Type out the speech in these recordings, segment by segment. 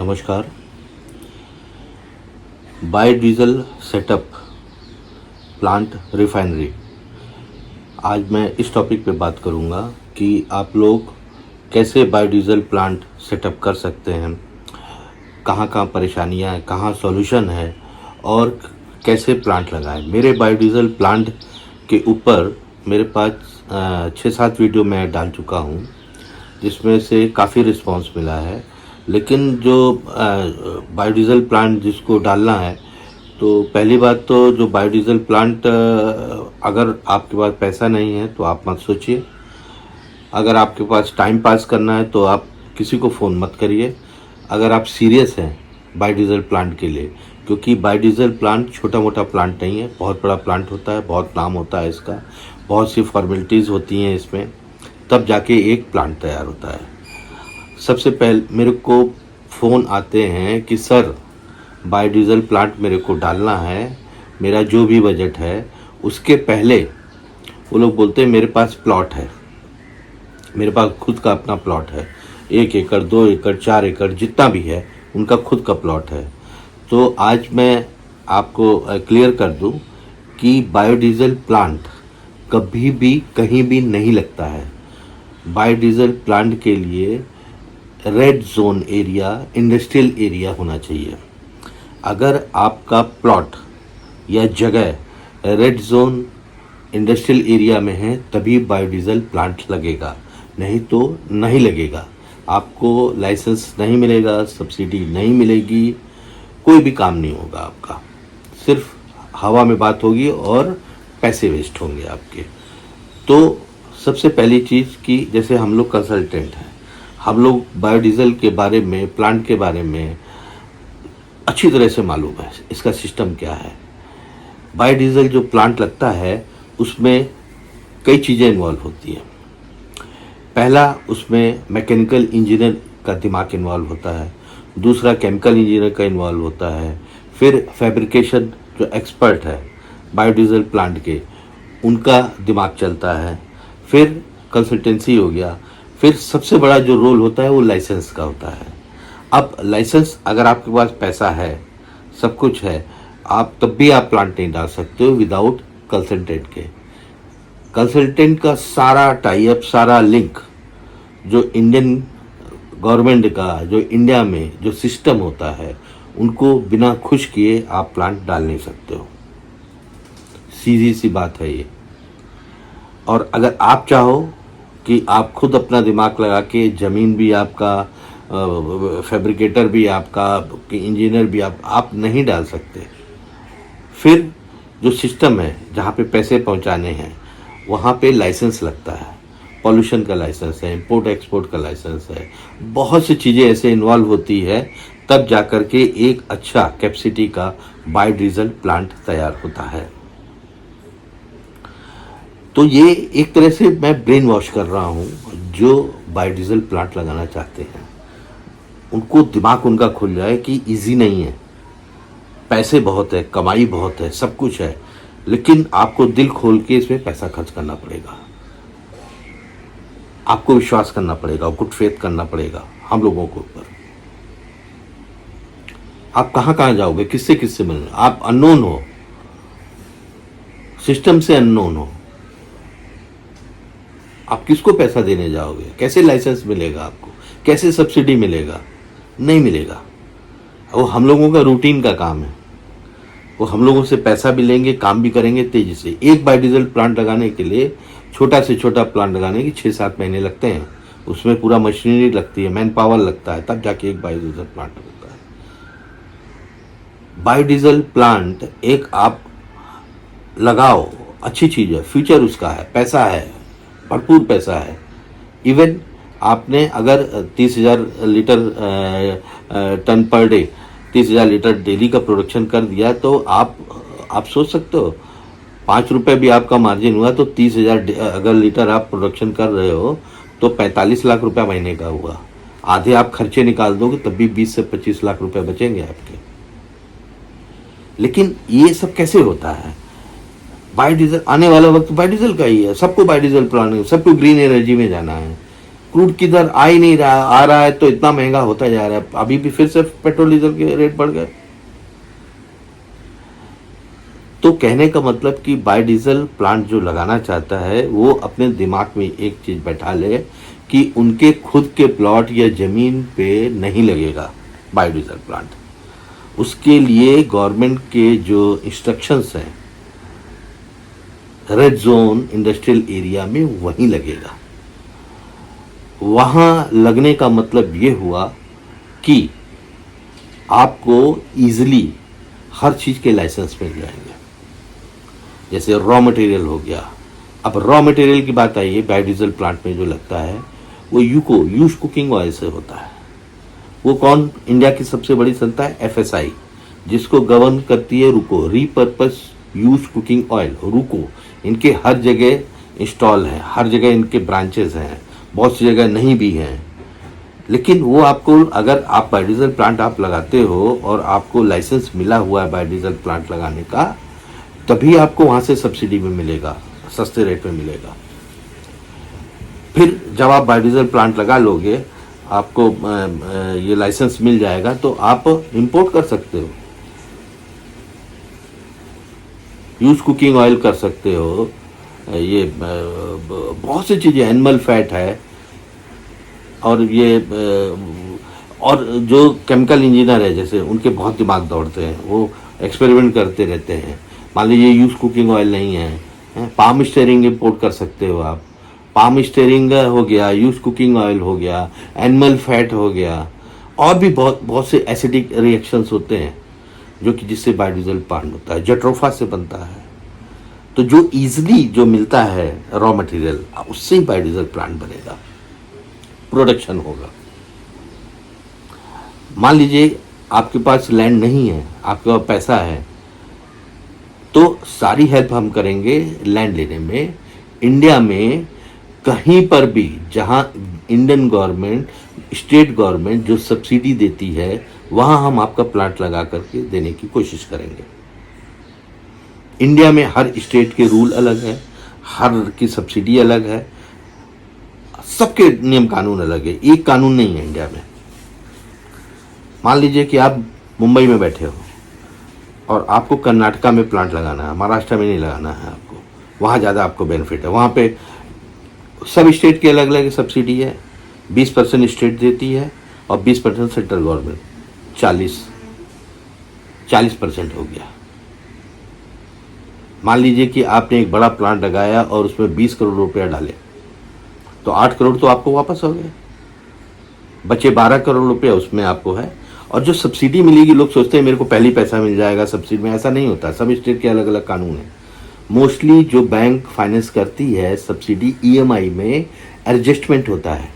नमस्कार। Biodiesel setup plant refinery. आज मैं इस टॉपिक पे बात करूँगा कि आप लोग कैसे बायोडीजल प्लांट सेटअप कर सकते हैं, कहाँ कहाँ परेशानियाँ हैं, कहाँ सॉल्यूशन है और कैसे प्लांट लगाएं। मेरे बायोडीजल प्लांट के ऊपर मेरे पास 6-7 वीडियो मैं डाल चुका हूँ, जिसमें से काफ़ी रिस्पांस मिला है। लेकिन जो बायोडीजल प्लांट जिसको डालना है, तो पहली बात तो जो बायोडीजल प्लांट अगर आपके पास पैसा नहीं है तो आप मत सोचिए। अगर आपके पास टाइम पास करना है तो आप किसी को फ़ोन मत करिए। अगर आप सीरियस हैं बायोडीजल प्लांट के लिए, क्योंकि बायोडीजल प्लांट छोटा मोटा प्लांट नहीं है, बहुत बड़ा प्लांट होता है, बहुत नाम होता है इसका, बहुत सी फॉर्मेलिटीज़ होती हैं इसमें, तब जाके एक प्लांट तैयार होता है। सबसे पहले मेरे को फ़ोन आते हैं कि सर बायोडीजल प्लांट मेरे को डालना है, मेरा जो भी बजट है उसके पहले वो लोग बोलते हैं मेरे पास प्लॉट है, मेरे पास खुद का अपना प्लॉट है, 1 एकड़ 2 एकड़ 4 एकड़ जितना भी है उनका खुद का प्लॉट है। तो आज मैं आपको क्लियर कर दूं कि बायोडीजल प्लांट कभी भी कहीं भी नहीं लगता है। बायोडीजल प्लांट के लिए red zone area, industrial area होना चाहिए। अगर आपका प्लॉट या जगह रेड जोन इंडस्ट्रियल एरिया में है तभी बायोडीजल प्लांट लगेगा, नहीं तो नहीं लगेगा। आपको लाइसेंस नहीं मिलेगा, सब्सिडी नहीं मिलेगी, कोई भी काम नहीं होगा आपका, सिर्फ हवा में बात होगी और पैसे वेस्ट होंगे आपके। तो सबसे पहली चीज़ कि जैसे हम लोग कंसल्टेंट हैं, हम लोग बायोडीजल के बारे में, प्लांट के बारे में अच्छी तरह से मालूम है इसका सिस्टम क्या है। बायोडीजल जो प्लांट लगता है उसमें कई चीज़ें इन्वॉल्व होती हैं। पहला, उसमें मैकेनिकल इंजीनियर का दिमाग इन्वॉल्व होता है, दूसरा केमिकल इंजीनियर का इन्वॉल्व होता है, फिर फैब्रिकेशन जो एक्सपर्ट है बायोडीजल प्लांट के उनका दिमाग चलता है, फिर कंसल्टेंसी हो गया, फिर सबसे बड़ा जो रोल होता है वो लाइसेंस का होता है। अब लाइसेंस, अगर आपके पास पैसा है, सब कुछ है, आप तब भी आप प्लांट नहीं डाल सकते हो विदाउट कंसल्टेंट के। कंसल्टेंट का सारा टाई अप, सारा लिंक जो इंडियन गवर्नमेंट का, जो इंडिया में जो सिस्टम होता है, उनको बिना खुश किए आप प्लांट डाल नहीं सकते हो। सीधी सी बात है ये। और अगर आप चाहो कि आप खुद अपना दिमाग लगा के, ज़मीन भी आपका, फैब्रिकेटर भी आपका, इंजीनियर भी आप नहीं डाल सकते। फिर जो सिस्टम है जहाँ पे पैसे पहुँचाने हैं वहाँ पे लाइसेंस लगता है, पॉल्यूशन का लाइसेंस है, इंपोर्ट एक्सपोर्ट का लाइसेंस है, बहुत सी चीज़ें ऐसे इन्वॉल्व होती है, तब जाकर के एक अच्छा कैपेसिटी का बायोडीजल प्लांट तैयार होता है। तो ये एक तरह से मैं ब्रेन वॉश कर रहा हूँ जो बायोडीजल प्लांट लगाना चाहते हैं, उनको दिमाग उनका खुल जाए कि इजी नहीं है, पैसे बहुत है, कमाई बहुत है, सब कुछ है, लेकिन आपको दिल खोल के इसमें पैसा खर्च करना पड़ेगा, आपको विश्वास करना पड़ेगा, गुड फेथ करना पड़ेगा हम लोगों के ऊपर। आप कहाँ कहाँ जाओगे, किससे किससे मिलना, आप अननोन हो, सिस्टम से अननोन हो, आप किसको पैसा देने जाओगे, कैसे लाइसेंस मिलेगा आपको, कैसे सब्सिडी मिलेगा, नहीं मिलेगा। वो हम लोगों का रूटीन का काम है, वो हम लोगों से पैसा भी लेंगे, काम भी करेंगे तेजी से। एक बायोडीजल प्लांट लगाने के लिए, छोटा से छोटा प्लांट लगाने के 6-7 महीने लगते हैं, उसमें पूरा मशीनरी लगती है, मैन पावर लगता है, तब जाके एक बायोडीजल प्लांट होता है। बायोडीजल प्लांट एक आप लगाओ, अच्छी चीज़ है, फ्यूचर उसका है, पैसा है, भरपूर पैसा है। इवन आपने अगर 30,000 litre ton per day, 30,000 litre daily का प्रोडक्शन कर दिया तो आप सोच सकते हो 5 रुपये भी आपका मार्जिन हुआ तो 30,000 अगर लीटर आप प्रोडक्शन कर रहे हो तो 45 लाख रुपया महीने का हुआ। आधे आप खर्चे निकाल दोगे तब भी 20 से 25 लाख रुपए बचेंगे आपके। लेकिन ये सब कैसे होता है? बायोडीजल आने वाला वक्त बायोडीजल का ही है, सबको बायोडीजल प्लांट, सबको ग्रीन एनर्जी में जाना है। क्रूड किधर आ ही नहीं रहा, आ रहा है तो इतना महंगा होता जा रहा है। अभी भी फिर से पेट्रोल डीजल के रेट बढ़ गए। तो कहने का मतलब कि बायोडीजल प्लांट जो लगाना चाहता है वो अपने दिमाग में एक चीज बैठा ले कि उनके खुद के प्लॉट या जमीन पे नहीं लगेगा बायोडीजल प्लांट। उसके लिए गवर्नमेंट के जो इंस्ट्रक्शंस हैं रेड जोन इंडस्ट्रियल एरिया में वहीं लगेगा। वहां लगने का मतलब ये हुआ कि आपको इजीली हर चीज के लाइसेंस मिल जाएंगे। जैसे रॉ मटेरियल हो गया। अब रॉ मटेरियल की बात आई है, बायोडीजल प्लांट में जो लगता है वो यूज कुकिंग ऑयल से होता है। वो कौन? इंडिया की सबसे बड़ी संस्था है एफएसआई, जिसको गवर्न करती है रूको, रीपर्पस यूज कुकिंग ऑयल, रूको। इनके हर जगह इंस्टॉल है, हर जगह इनके ब्रांचेस हैं, बहुत सी जगह नहीं भी हैं। लेकिन वो आपको, अगर आप बायोडीजल प्लांट आप लगाते हो और आपको लाइसेंस मिला हुआ है बायोडीजल प्लांट लगाने का, तभी आपको वहां से सब्सिडी में मिलेगा, सस्ते रेट में मिलेगा। फिर जब आप बायोडीजल प्लांट लगा लोगे, आपको ये लाइसेंस मिल जाएगा तो आप इंपोर्ट कर सकते हो, यूज कुकिंग ऑयल कर सकते हो, ये बहुत सी चीजें, एनिमल फैट है, और ये और जो केमिकल इंजीनियर है जैसे, उनके बहुत दिमाग दौड़ते हैं, वो एक्सपेरिमेंट करते रहते हैं। मान लीजिए यूज कुकिंग ऑयल नहीं है, पाम स्टेयरिंग इंपोर्ट कर सकते हो आप। पाम स्टेयरिंग हो गया, यूज कुकिंग ऑयल हो गया, एनिमल फैट हो गया, और भी बहुत से एसिडिक रिएक्शंस होते हैं जो कि जिससे बायोडीजल प्लांट होता है, जट्रोफा से बनता है। तो जो इजीली जो मिलता है रॉ मटेरियल, उससे ही बायोडीजल प्लांट बनेगा, प्रोडक्शन होगा। मान लीजिए आपके पास लैंड नहीं है, आपके पास पैसा है, तो सारी हेल्प हम करेंगे लैंड लेने में। इंडिया में कहीं पर भी जहां इंडियन गवर्नमेंट, स्टेट गवर्नमेंट जो सब्सिडी देती है, वहां हम आपका प्लांट लगा करके देने की कोशिश करेंगे। इंडिया में हर स्टेट के रूल अलग है, हर की सब्सिडी अलग है, सबके नियम कानून अलग है, एक कानून नहीं है इंडिया में। मान लीजिए कि आप मुंबई में बैठे हो और आपको कर्नाटका में प्लांट लगाना है, महाराष्ट्र में नहीं लगाना है आपको, वहाँ ज़्यादा आपको बेनिफिट है। वहाँ पे सब स्टेट की अलग अलग सब्सिडी है, 20% स्टेट देती है और 20% सेंट्रल गवर्नमेंट, 40% हो गया। मान लीजिए कि आपने एक बड़ा प्लांट लगाया और उसमें 20 करोड़ रुपया डाले, तो 8 करोड़ तो आपको वापस हो गए, बचे 12 करोड़ रुपया उसमें आपको है। और जो सब्सिडी मिलेगी, लोग सोचते हैं मेरे को पहले ही पैसा मिल जाएगा सब्सिडी में, ऐसा नहीं होता। सब स्टेट के अलग अलग कानून है। मोस्टली जो बैंक फाइनेंस करती है सब्सिडी, ईएमआई में एडजस्टमेंट होता है,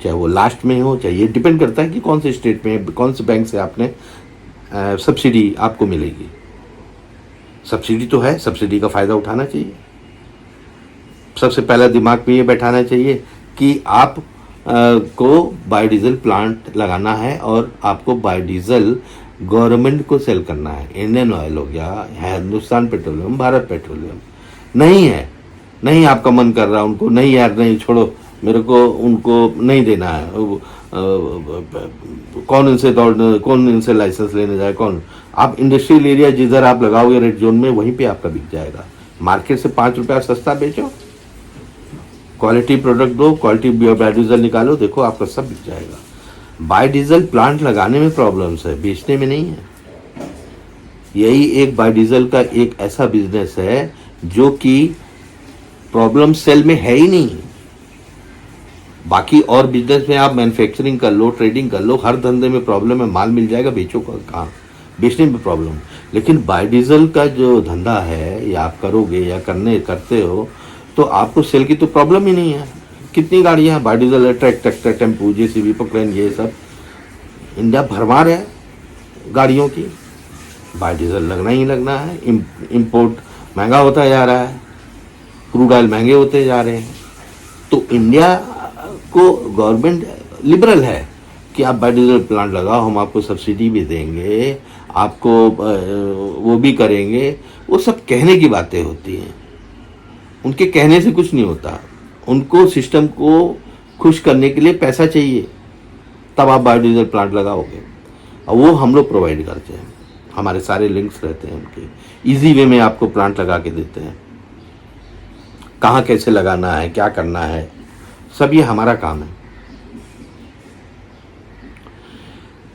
चाहे वो लास्ट में हो, चाहे, ये डिपेंड करता है कि कौन से स्टेट में, कौन से बैंक से आपने सब्सिडी आपको मिलेगी। सब्सिडी तो है, सब्सिडी का फायदा उठाना चाहिए। सबसे पहला दिमाग में ये बैठाना चाहिए कि आप को बायोडीजल प्लांट लगाना है और आपको बायोडीजल गवर्नमेंट को सेल करना है। इंडियन ऑयल हो गया, हिंदुस्तान पेट्रोलियम, भारत पेट्रोलियम। नहीं है, नहीं आपका मन कर रहा उनको, नहीं यार नहीं, छोड़ो, मेरे को उनको नहीं देना है, कौन इनसे लाइसेंस लेने जाए, कौन। आप इंडस्ट्रियल एरिया जिधर आप लगाओगे रेड जोन में, वहीं पे आपका बिक जाएगा। मार्केट से 5 रुपया सस्ता बेचो, क्वालिटी प्रोडक्ट दो, क्वालिटी बायोडीजल निकालो, देखो आपका सब बिक जाएगा। बायोडीजल प्लांट लगाने में प्रॉब्लम्स है, बेचने में नहीं है। यही एक बायोडीजल का एक ऐसा बिजनेस है जो कि प्रॉब्लम सेल में है ही नहीं। बाकी और बिजनेस में आप मैन्युफैक्चरिंग कर लो, ट्रेडिंग कर लो, हर धंधे में प्रॉब्लम है, माल मिल जाएगा, बेचो कहाँ, बेचने में प्रॉब्लम। लेकिन बायोडीजल का जो धंधा है, या आप करोगे या करते हो, तो आपको सेल की तो प्रॉब्लम ही नहीं है। कितनी गाड़ियां हैं बायोडीजल है, ट्रैक्टर, टेम्पू, जेसीबी, पोक्लेन, ये सब इंडिया भरमार है गाड़ियों की। बायोडीजल लगना ही लगना है। इंपोर्ट महंगा होता जा रहा है, क्रूड ऑयल महंगे होते जा रहे हैं। तो इंडिया को गवर्नमेंट लिबरल है कि आप बायोडीजल प्लांट लगाओ, हम आपको सब्सिडी भी देंगे, आपको वो भी करेंगे। वो सब कहने की बातें होती हैं, उनके कहने से कुछ नहीं होता। उनको सिस्टम को खुश करने के लिए पैसा चाहिए, तब आप बायोडीजल प्लांट लगाओगे। और वो हम लोग प्रोवाइड करते हैं, हमारे सारे लिंक्स रहते हैं उनके, इजी वे में आपको प्लांट लगा के देते हैं। कहाँ कैसे लगाना है, क्या करना है, सब ये हमारा काम है।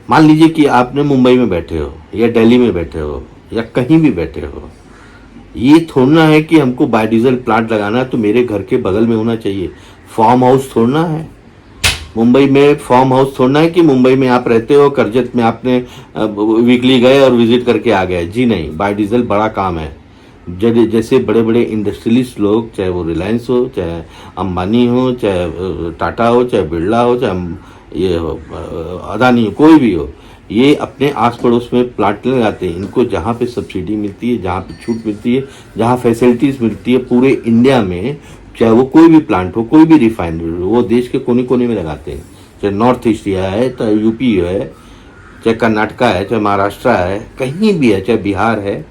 मान लीजिए कि आपने मुंबई में बैठे हो या दिल्ली में बैठे हो या कहीं भी बैठे हो, ये थोड़ना है कि हमको बायोडीजल प्लांट लगाना है तो मेरे घर के बगल में होना चाहिए। फार्म हाउस थोड़ना है मुंबई में, फार्म हाउस थोड़ना है कि मुंबई में आप रहते हो, करजत में आपने वीकली गए और विजिट करके आ गए। जी नहीं, बायोडीजल बड़ा काम है। जैसे बड़े बड़े इंडस्ट्रियलिस्ट लोग, चाहे वो रिलायंस हो, चाहे अंबानी हो, चाहे टाटा हो, चाहे बिरला हो, चाहे ये हो अदानी हो, कोई भी हो, ये अपने आस पड़ोस में प्लांट लगाते हैं। इनको जहाँ पे सब्सिडी मिलती है, जहाँ पे छूट मिलती है, जहाँ फैसिलिटीज़ मिलती है पूरे इंडिया में, चाहे वो कोई भी प्लांट हो, कोई भी रिफाइनरी हो, वो देश के कोने कोने में लगाते हैं। चाहे नॉर्थ ईस्ट है, चाहे यूपी है, चाहे कर्नाटका है, चाहे महाराष्ट्र है, कहीं भी है, चाहे बिहार है।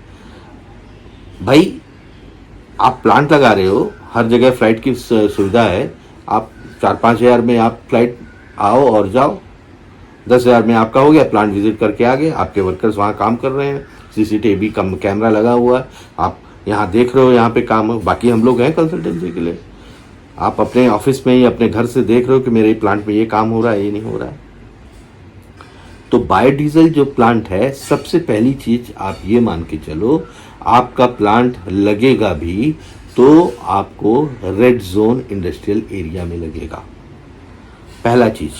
भाई आप प्लांट लगा रहे हो, हर जगह फ्लाइट की सुविधा है। आप 4-5 हज़ार में आप फ्लाइट आओ और जाओ, 10,000 में आपका हो गया, प्लांट विजिट करके आ गए, आपके वर्कर्स वहाँ काम कर रहे हैं, सीसीटीवी कैमरा लगा हुआ है, आप यहाँ देख रहे हो, यहाँ पे काम हो। बाकी हम लोग हैं कंसल्टेंसी के लिए, आप अपने ऑफिस में ही अपने घर से देख रहे हो कि मेरे प्लांट में ये काम हो रहा है, ये नहीं हो रहा है। तो बायोडीजल जो प्लांट है, सबसे पहली चीज आप ये मान के चलो, आपका प्लांट लगेगा भी तो आपको रेड जोन इंडस्ट्रियल एरिया में लगेगा, पहला चीज।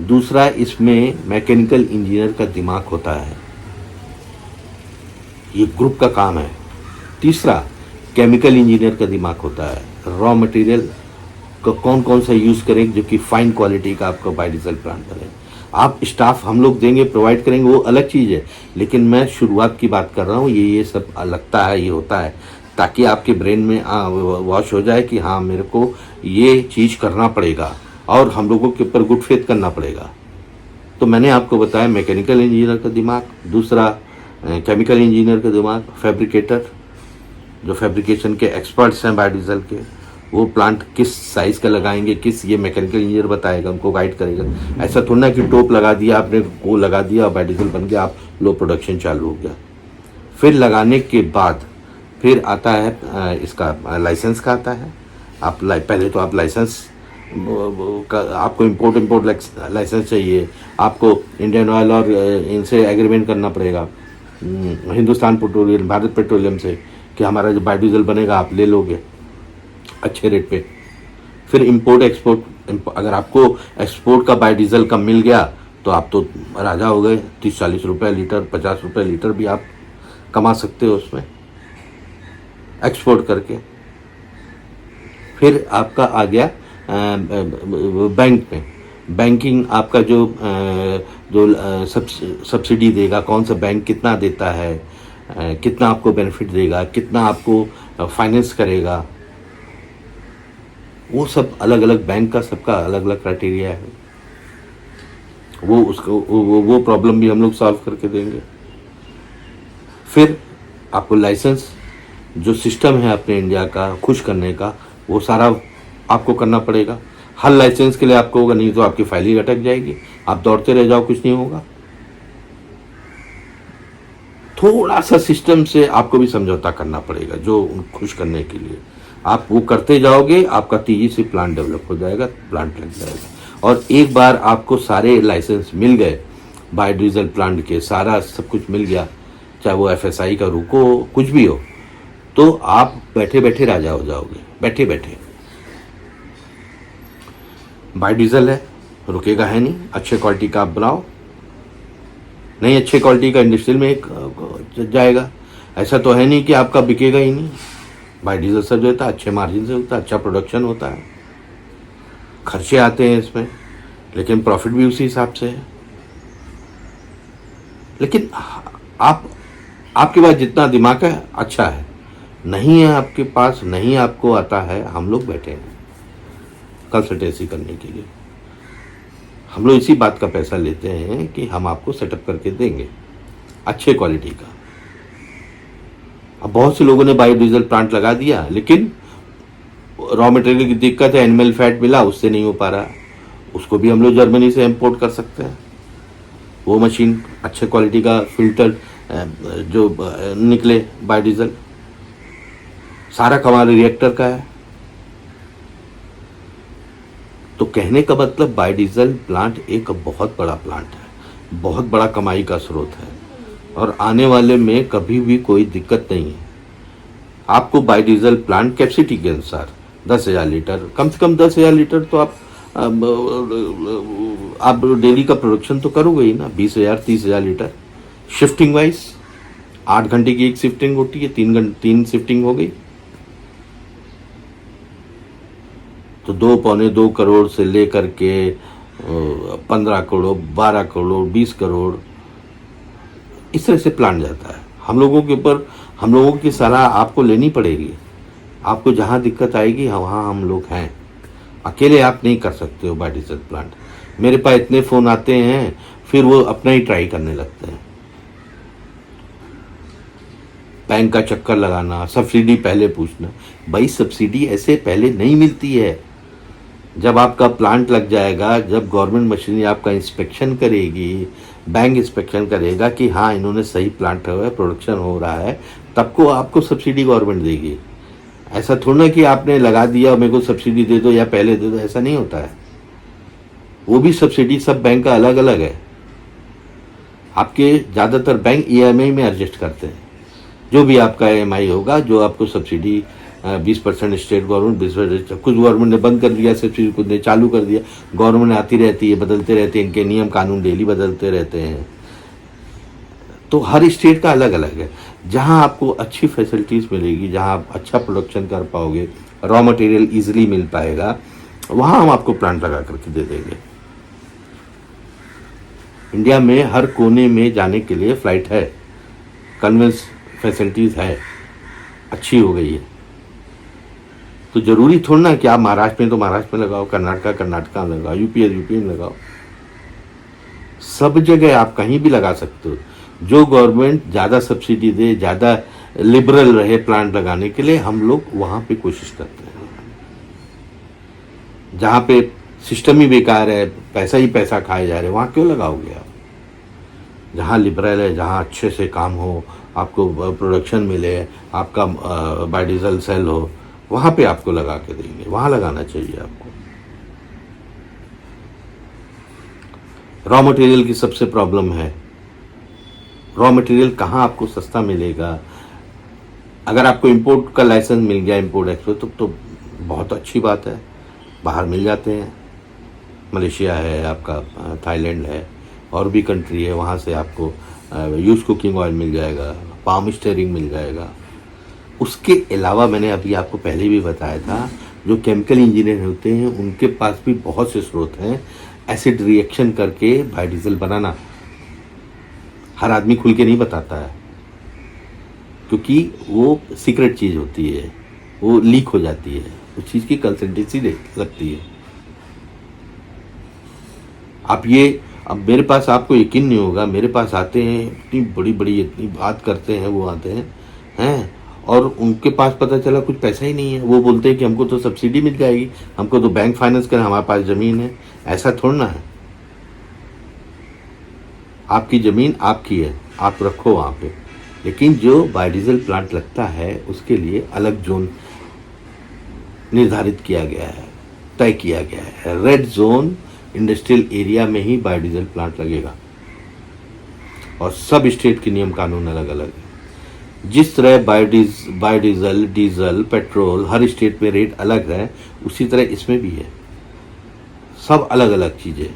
दूसरा, इसमें मैकेनिकल इंजीनियर का दिमाग होता है, ये ग्रुप का काम है। तीसरा, केमिकल इंजीनियर का दिमाग होता है, रॉ मटेरियल को कौन कौन सा यूज़ करें जो कि फाइन क्वालिटी का आपको बायोडीजल प्लांट बने। आप स्टाफ हम लोग देंगे, प्रोवाइड करेंगे, वो अलग चीज़ है, लेकिन मैं शुरुआत की बात कर रहा हूँ। ये सब लगता है, ये होता है, ताकि आपके ब्रेन में वॉश हो जाए कि हाँ मेरे को ये चीज़ करना पड़ेगा और हम लोगों के ऊपर गुड फेथ करना पड़ेगा। तो मैंने आपको बताया मैकेनिकल इंजीनियर का दिमाग, दूसरा केमिकल इंजीनियर का दिमाग, फैब्रिकेटर जो फैब्रिकेशन के एक्सपर्ट्स हैं बायोडीजल के, वो प्लांट किस साइज़ का लगाएंगे, किस, ये मैकेनिकल इंजीनियर बताएगा, उनको गाइड करेगा। ऐसा थोड़ा ना कि टोप लगा दिया आपने, वो लगा दिया, बायोडीजल बन गया, आप लो प्रोडक्शन चालू हो गया। फिर लगाने के बाद फिर आता है इसका लाइसेंस का आता है। आप पहले तो आप लाइसेंस का, आपको इम्पोर्ट लाइसेंस चाहिए, आपको इंडियन ऑयल और इनसे एग्रीमेंट करना पड़ेगा, हिंदुस्तान पेट्रोलियम, भारत पेट्रोलियम से, कि हमारा जो बायोडीजल बनेगा आप ले लोगे अच्छे रेट पे। फिर इंपोर्ट एक्सपोर्ट, अगर आपको एक्सपोर्ट का बायोडीजल का मिल गया तो आप तो राजा हो गए, 30-40 रुपये लीटर, 50 रुपये लीटर भी आप कमा सकते हो उसमें एक्सपोर्ट करके। फिर आपका आ गया बैंक में, बैंकिंग आपका जो सब्सिडी देगा, कौन सा बैंक कितना देता है, कितना आपको बेनिफिट देगा, कितना आपको फाइनेंस करेगा, वो सब अलग अलग बैंक का, सबका अलग अलग क्राइटेरिया है। वो उसको वो प्रॉब्लम भी हम लोग सॉल्व करके देंगे। फिर आपको लाइसेंस, जो सिस्टम है अपने इंडिया का खुश करने का, वो सारा आपको करना पड़ेगा। हर लाइसेंस के लिए आपको होगा, नहीं तो आपकी फाइल ही अटक जाएगी, आप दौड़ते रह जाओ, कुछ नहीं होगा। थोड़ा सा सिस्टम से आपको भी समझौता करना पड़ेगा, जो खुश करने के लिए आप वो करते जाओगे, आपका तेजी से प्लांट डेवलप हो जाएगा, प्लांट लग जाएगा। और एक बार आपको सारे लाइसेंस मिल गए बायोडीजल प्लांट के, सारा सब कुछ मिल गया, चाहे वो FSI का रुको कुछ भी हो, तो आप बैठे बैठे राजा हो जाओगे, बैठे बैठे। बायोडीजल है, रुकेगा है नहीं, अच्छे क्वालिटी का आप बनाओ, नहीं अच्छे क्वालिटी का इंडस्ट्रियल में एक जाएगा। ऐसा तो है नहीं कि आपका बिकेगा ही नहीं। बायोडीजल सब जो होता है अच्छे मार्जिन से होता है, अच्छा प्रोडक्शन होता है, खर्चे आते हैं इसमें, लेकिन प्रॉफिट भी उसी हिसाब से है। लेकिन आपके पास जितना दिमाग है अच्छा है, नहीं है आपके पास, नहीं आपको आता है, हम लोग बैठे हैं कंसल्टेंसी करने के लिए। हम लोग इसी बात का पैसा लेते हैं कि हम आपको सेटअप करके देंगे अच्छे क्वालिटी का। अब बहुत से लोगों ने बायोडीजल प्लांट लगा दिया, लेकिन रॉ मटेरियल की दिक्कत है, एनिमल फैट मिला, उससे नहीं हो पा रहा, उसको भी हम लोग जर्मनी से इंपोर्ट कर सकते हैं। वो मशीन अच्छे क्वालिटी का फिल्टर जो निकले बायोडीजल, सारा कमाल रिएक्टर का है। तो कहने का मतलब बायोडीजल प्लांट एक बहुत बड़ा प्लांट है, बहुत बड़ा कमाई का स्रोत है, और आने वाले में कभी भी कोई दिक्कत नहीं है। आपको बायोडीजल प्लांट कैपेसिटी के अनुसार 10,000 लीटर, कम से कम 10,000 लीटर तो आप डेली का प्रोडक्शन तो करोगे ही ना, 20,000 30,000 लीटर शिफ्टिंग वाइज। 8 घंटे की एक शिफ्टिंग होती है, 3 शिफ्टिंग हो गई, तो 2 पौने 2 करोड़ से लेकर के 15 करोड़ 12 करोड़ 20 करोड़ इस तरह से प्लान जाता है। हम लोगों की सलाह आपको लेनी पड़ेगी। आपको जहाँ दिक्कत आएगी वहाँ हम लोग हैं, अकेले आप नहीं कर सकते हो बायोडीजल प्लांट। मेरे पास इतने फ़ोन आते हैं, फिर वो अपना ही ट्राई करने लगते हैं। बैंक का चक्कर लगाना, सब्सिडी पहले पूछना, भाई सब्सिडी ऐसे पहले नहीं मिलती है। जब आपका प्लांट लग जाएगा, जब गवर्नमेंट मशीनरी आपका इंस्पेक्शन करेगी, बैंक इंस्पेक्शन करेगा कि हाँ इन्होंने सही प्लांट है, प्रोडक्शन हो रहा है, तब को आपको सब्सिडी गवर्नमेंट देगी। ऐसा थोड़ा ना कि आपने लगा दिया मेरे को सब्सिडी दे दो या पहले दे दो, ऐसा नहीं होता है। वो भी सब्सिडी सब बैंक का अलग अलग है। आपके ज़्यादातर बैंक EMI में एडजस्ट करते हैं। जो भी आपका EMI होगा, जो आपको सब्सिडी 20% स्टेट गवर्नमेंट, 20%, कुछ गवर्नमेंट ने बंद कर दिया सब्सिडी, कुछ ने चालू कर दिया। गवर्नमेंट आती रहती है, बदलते रहते हैं, इनके नियम कानून डेली बदलते रहते हैं। तो हर स्टेट का अलग अलग है। जहां आपको अच्छी फैसिलिटीज़ मिलेगी, जहां आप अच्छा प्रोडक्शन कर पाओगे, रॉ मटेरियल ईजिली मिल पाएगा, वहां हम आपको प्लांट लगा करके दे देंगे। इंडिया में हर कोने में जाने के लिए फ़्लाइट है, कन्वेंस फैसिलिटीज़ है, अच्छी हो गई है। तो ज़रूरी थोड़ा ना कि आप महाराष्ट्र में तो महाराष्ट्र में लगाओ, कर्नाटका में लगाओ, यूपी में लगाओ। सब जगह आप कहीं भी लगा सकते हो। जो गवर्नमेंट ज़्यादा सब्सिडी दे, ज़्यादा लिबरल रहे प्लांट लगाने के लिए, हम लोग वहाँ पे कोशिश करते हैं। जहाँ पे सिस्टम ही बेकार है, पैसा ही पैसा खाए जा रहे, वहाँ क्यों लगाओगे आप? जहाँ लिबरल है, जहाँ अच्छे से काम हो, आपको प्रोडक्शन मिले, आपका बायोडीजल सेल हो, वहाँ पे आपको लगा के देंगे, वहाँ लगाना चाहिए आपको। रॉ मटेरियल की सबसे प्रॉब्लम है। रॉ मटेरियल कहाँ आपको सस्ता मिलेगा? अगर आपको इंपोर्ट का लाइसेंस मिल गया, इंपोर्ट एक्सपोर्ट, तो बहुत अच्छी बात है, बाहर मिल जाते हैं। मलेशिया है आपका, थाईलैंड है, और भी कंट्री है, वहाँ से आपको यूज कुकिंग ऑयल मिल जाएगा, पाम स्टीयरिंग मिल जाएगा। उसके अलावा मैंने अभी आपको पहले भी बताया था, जो केमिकल इंजीनियर होते हैं उनके पास भी बहुत से स्रोत हैं एसिड रिएक्शन करके बायोडीजल बनाना। हर आदमी खुल के नहीं बताता है, क्योंकि वो सीक्रेट चीज़ होती है, वो लीक हो जाती है, उस चीज़ की कंसल्टेंसी लगती है। अब मेरे पास, आपको यकीन नहीं होगा, मेरे पास आते हैं, इतनी बड़ी बड़ी इतनी बात करते हैं, वो आते हैं और उनके पास पता चला कुछ पैसा ही नहीं है। वो बोलते हैं कि हमको तो सब्सिडी मिल जाएगी, हमको तो बैंक फाइनेंस करें, हमारे पास ज़मीन है। ऐसा थोड़ा ना है। आपकी ज़मीन आपकी है, आप रखो वहाँ पे, लेकिन जो बायोडीजल प्लांट लगता है उसके लिए अलग जोन निर्धारित किया गया है, तय किया गया है। रेड जोन इंडस्ट्रियल एरिया में ही बायोडीजल प्लांट लगेगा, और सब स्टेट के नियम कानून अलग अलग है। जिस तरह बायोडीजल, डीजल, पेट्रोल हर स्टेट में रेट अलग है, उसी तरह इसमें भी है, सब अलग अलग चीज़ें।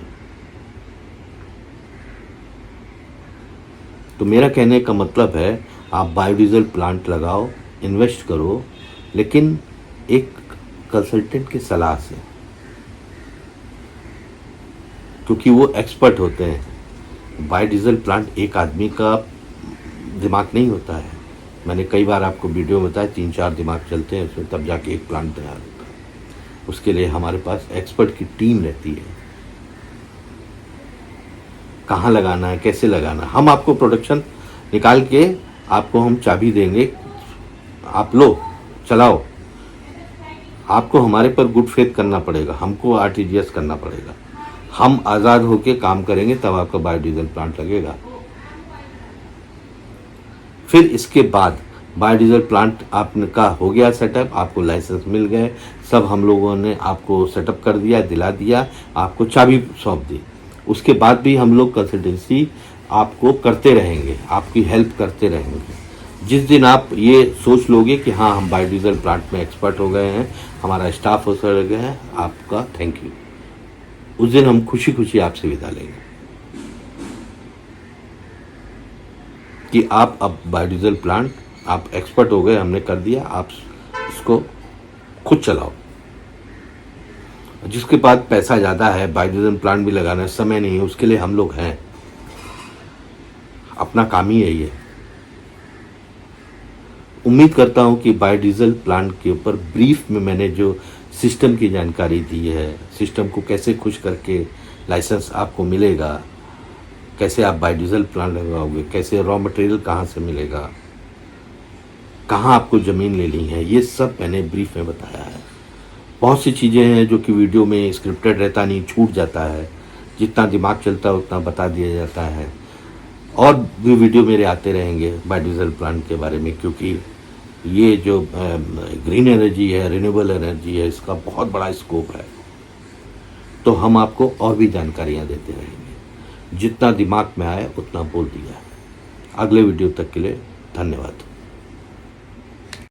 तो मेरा कहने का मतलब है, आप बायोडीजल प्लांट लगाओ, इन्वेस्ट करो, लेकिन एक कंसल्टेंट की सलाह से, क्योंकि वो एक्सपर्ट होते हैं। बायोडीजल प्लांट एक आदमी का दिमाग नहीं होता है। मैंने कई बार आपको वीडियो में बताया, 3-4 दिमाग चलते हैं उसमें, तब जाके एक प्लांट तैयार होता है। उसके लिए हमारे पास एक्सपर्ट की टीम रहती है। कहाँ लगाना है, कैसे लगाना, हम आपको प्रोडक्शन निकाल के आपको हम चाबी देंगे, आप लो, चलाओ। आपको हमारे पर गुड फेथ करना पड़ेगा, हमको आरटीजीएस करना पड़ेगा। हम आज़ाद होकर काम करेंगे तब आपका बायोडीजल प्लांट लगेगा। फिर इसके बाद बायोडीजल प्लांट आपका हो गया सेटअप, आपको लाइसेंस मिल गए, सब हम लोगों ने आपको सेटअप कर दिया, दिला दिया, आपको चाबी सौंप दी। उसके बाद भी हम लोग कंसल्टेंसी आपको करते रहेंगे, आपकी हेल्प करते रहेंगे। जिस दिन आप ये सोच लोगे कि हाँ हम बायोडीजल प्लांट में एक्सपर्ट हो गए हैं, हमारा स्टाफ हो गया है, आपका थैंक यू, उस दिन हम खुशी खुशी आपसे विदा लेंगे कि आप अब बायोडीजल प्लांट आप एक्सपर्ट हो गए, हमने कर दिया, आप इसको खुद चलाओ। जिसके पास पैसा ज़्यादा है, बायोडीजल प्लांट भी लगाना समय नहीं है, उसके लिए हम लोग हैं, अपना काम ही है ये। उम्मीद करता हूं कि बायोडीजल प्लांट के ऊपर ब्रीफ में मैंने जो सिस्टम की जानकारी दी है, सिस्टम को कैसे खुश करके लाइसेंस आपको मिलेगा, कैसे आप बायोडीजल प्लांट लगाओगे, कैसे रॉ मटेरियल कहाँ से मिलेगा, कहाँ आपको ज़मीन लेनी है, ये सब मैंने ब्रीफ में बताया है। बहुत सी चीज़ें हैं जो कि वीडियो में स्क्रिप्टेड रहता नहीं, छूट जाता है, जितना दिमाग चलता है उतना बता दिया जाता है। और भी वीडियो मेरे आते रहेंगे बायोडीजल प्लांट के बारे में, क्योंकि ये जो ग्रीन एनर्जी है, रिन्यूएबल एनर्जी है, इसका बहुत बड़ा स्कोप है। तो हम आपको और भी जानकारियाँ देते रहेंगे, जितना दिमाग में आए उतना बोल दिया है। अगले वीडियो तक के लिए धन्यवाद।